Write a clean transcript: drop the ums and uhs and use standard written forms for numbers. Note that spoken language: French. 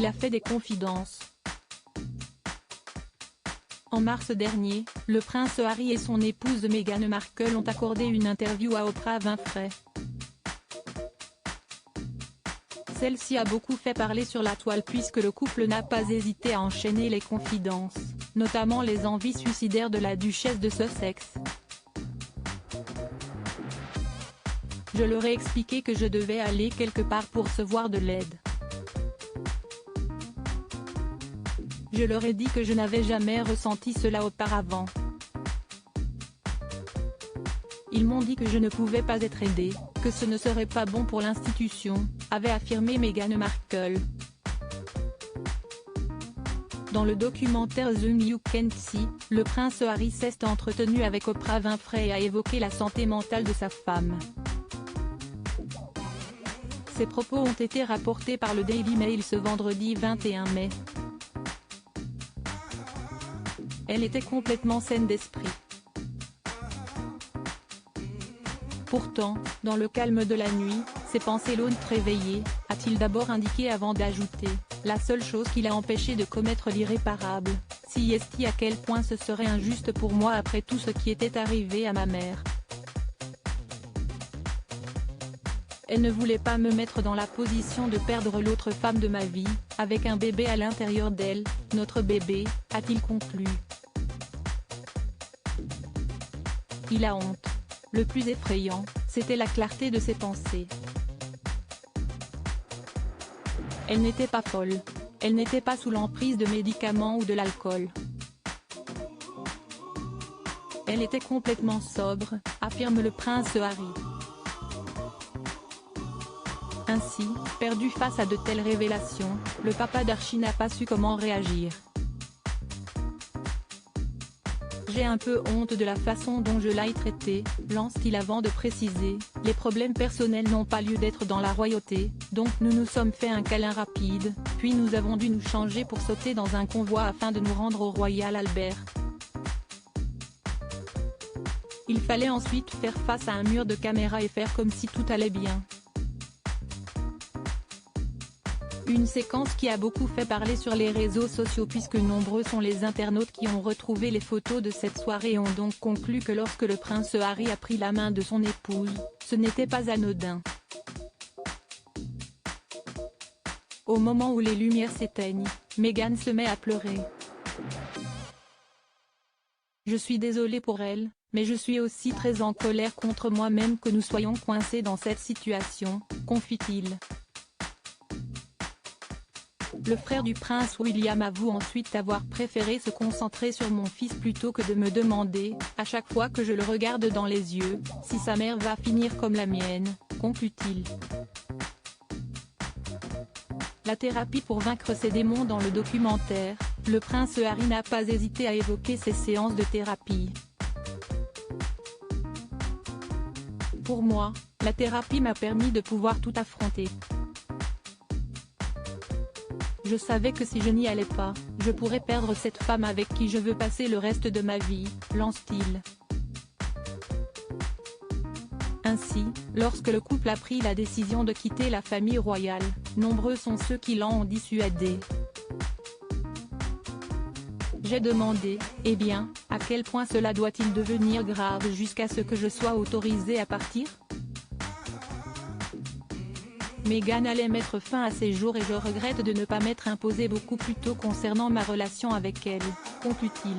il a fait des confidences. En mars dernier, le prince Harry et son épouse Meghan Markle ont accordé une interview à Oprah Winfrey. Celle-ci a beaucoup fait parler sur la toile puisque le couple n'a pas hésité à enchaîner les confidences, notamment les envies suicidaires de la duchesse de Sussex. Je leur ai expliqué que je devais aller quelque part pour recevoir de l'aide. Je leur ai dit que je n'avais jamais ressenti cela auparavant. Ils m'ont dit que je ne pouvais pas être aidée, que ce ne serait pas bon pour l'institution, avait affirmé Meghan Markle. Dans le documentaire The You Can See, le prince Harry s'est entretenu avec Oprah Winfrey et a évoqué la santé mentale de sa femme. Ces propos ont été rapportés par le Daily Mail ce vendredi 21 mai. Elle était complètement saine d'esprit. Pourtant, dans le calme de la nuit, ses pensées l'ont réveillé, a-t-il d'abord indiqué avant d'ajouter, la seule chose qui l'a empêché de commettre l'irréparable, si est à quel point ce serait injuste pour moi après tout ce qui était arrivé à ma mère. Elle ne voulait pas me mettre dans la position de perdre l'autre femme de ma vie, avec un bébé à l'intérieur d'elle, notre bébé, a-t-il conclu. Il a honte. Le plus effrayant, c'était la clarté de ses pensées. Elle n'était pas folle. Elle n'était pas sous l'emprise de médicaments ou de l'alcool. Elle était complètement sobre, affirme le prince Harry. Ainsi, perdu face à de telles révélations, le papa d'Archie n'a pas su comment réagir. J'ai un peu honte de la façon dont je l'ai traité, lance-t-il avant de préciser, les problèmes personnels n'ont pas lieu d'être dans la royauté, donc nous nous sommes fait un câlin rapide, puis nous avons dû nous changer pour sauter dans un convoi afin de nous rendre au Royal Albert. Il fallait ensuite faire face à un mur de caméras et faire comme si tout allait bien. Une séquence qui a beaucoup fait parler sur les réseaux sociaux puisque nombreux sont les internautes qui ont retrouvé les photos de cette soirée et ont donc conclu que lorsque le prince Harry a pris la main de son épouse, ce n'était pas anodin. Au moment où les lumières s'éteignent, Meghan se met à pleurer. Je suis désolée pour elle, mais je suis aussi très en colère contre moi-même que nous soyons coincés dans cette situation, confie-t-il. Le frère du prince William avoue ensuite avoir préféré se concentrer sur mon fils plutôt que de me demander, à chaque fois que je le regarde dans les yeux, si sa mère va finir comme la mienne, conclut-il. La thérapie pour vaincre ses démons. Dans le documentaire, le prince Harry n'a pas hésité à évoquer ses séances de thérapie. Pour moi, la thérapie m'a permis de pouvoir tout affronter. Je savais que si je n'y allais pas, je pourrais perdre cette femme avec qui je veux passer le reste de ma vie, lance-t-il. Ainsi, lorsque le couple a pris la décision de quitter la famille royale, nombreux sont ceux qui l'en ont dissuadé. J'ai demandé, eh bien, à quel point cela doit-il devenir grave jusqu'à ce que je sois autorisée à partir ? Meghan allait mettre fin à ses jours et je regrette de ne pas m'être imposée beaucoup plus tôt concernant ma relation avec elle, conclut-il.